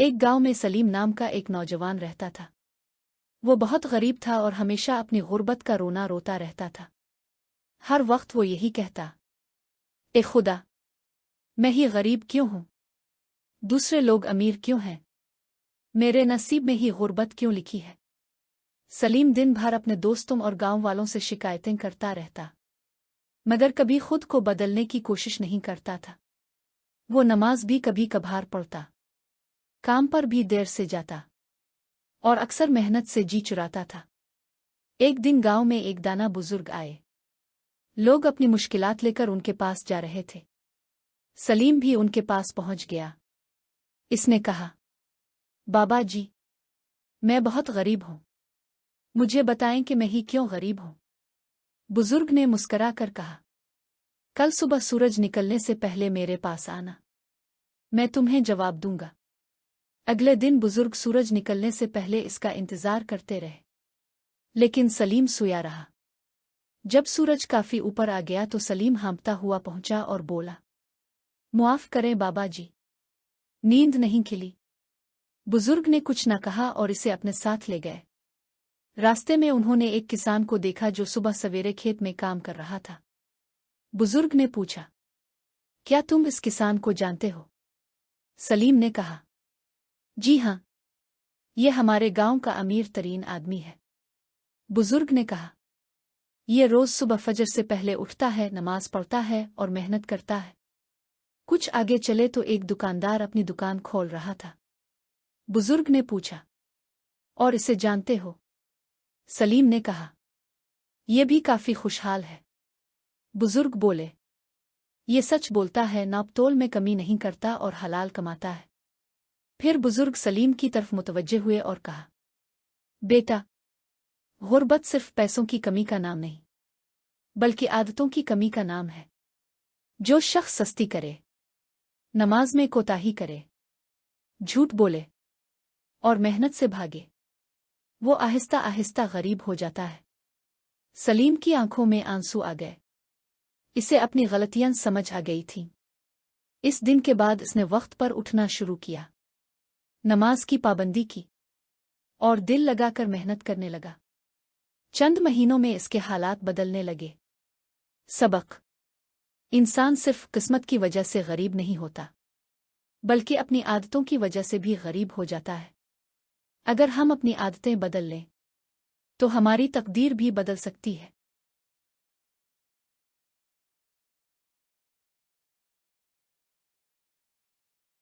ایک گاؤں میں سلیم نام کا ایک نوجوان رہتا تھا۔ وہ بہت غریب تھا اور ہمیشہ اپنی غربت کا رونا روتا رہتا تھا۔ ہر وقت وہ یہی کہتا، اے خدا، میں ہی غریب کیوں ہوں؟ دوسرے لوگ امیر کیوں ہیں؟ میرے نصیب میں ہی غربت کیوں لکھی ہے؟ سلیم دن بھر اپنے دوستوں اور گاؤں والوں سے شکایتیں کرتا رہتا، مگر کبھی خود کو بدلنے کی کوشش نہیں کرتا تھا۔ وہ نماز بھی کبھی کبھار پڑھتا، کام پر بھی دیر سے جاتا اور اکثر محنت سے جی چراتا تھا۔ ایک دن گاؤں میں ایک دانا بزرگ آئے۔ لوگ اپنی مشکلات لے کر ان کے پاس جا رہے تھے۔ سلیم بھی ان کے پاس پہنچ گیا۔ اس نے کہا، بابا جی، میں بہت غریب ہوں، مجھے بتائیں کہ میں ہی کیوں غریب ہوں؟ بزرگ نے مسکرا کر کہا، کل صبح سورج نکلنے سے پہلے میرے پاس آنا، میں تمہیں جواب دوں گا۔ اگلے دن بزرگ سورج نکلنے سے پہلے اس کا انتظار کرتے رہے، لیکن سلیم سویا رہا۔ جب سورج کافی اوپر آ گیا تو سلیم ہانپتا ہوا پہنچا اور بولا، معاف کریں بابا جی، نیند نہیں کھلی۔ بزرگ نے کچھ نہ کہا اور اسے اپنے ساتھ لے گئے۔ راستے میں انہوں نے ایک کسان کو دیکھا جو صبح سویرے کھیت میں کام کر رہا تھا۔ بزرگ نے پوچھا، کیا تم اس کسان کو جانتے ہو؟ سلیم نے کہا، جی ہاں، یہ ہمارے گاؤں کا امیر ترین آدمی ہے۔ بزرگ نے کہا، یہ روز صبح فجر سے پہلے اٹھتا ہے، نماز پڑھتا ہے اور محنت کرتا ہے۔ کچھ آگے چلے تو ایک دکاندار اپنی دکان کھول رہا تھا۔ بزرگ نے پوچھا، اور اسے جانتے ہو؟ سلیم نے کہا، یہ بھی کافی خوشحال ہے۔ بزرگ بولے، یہ سچ بولتا ہے، ناپ تول میں کمی نہیں کرتا اور حلال کماتا ہے۔ پھر بزرگ سلیم کی طرف متوجہ ہوئے اور کہا، بیٹا، غربت صرف پیسوں کی کمی کا نام نہیں، بلکہ عادتوں کی کمی کا نام ہے۔ جو شخص سستی کرے، نماز میں کوتاہی کرے، جھوٹ بولے اور محنت سے بھاگے، وہ آہستہ آہستہ غریب ہو جاتا ہے۔ سلیم کی آنکھوں میں آنسو آ گئے۔ اسے اپنی غلطیاں سمجھ آ گئی تھیں۔ اس دن کے بعد اس نے وقت پر اٹھنا شروع کیا، نماز کی پابندی کی اور دل لگا کر محنت کرنے لگا۔ چند مہینوں میں اس کے حالات بدلنے لگے۔ سبق: انسان صرف قسمت کی وجہ سے غریب نہیں ہوتا، بلکہ اپنی عادتوں کی وجہ سے بھی غریب ہو جاتا ہے۔ اگر ہم اپنی عادتیں بدل لیں تو ہماری تقدیر بھی بدل سکتی ہے۔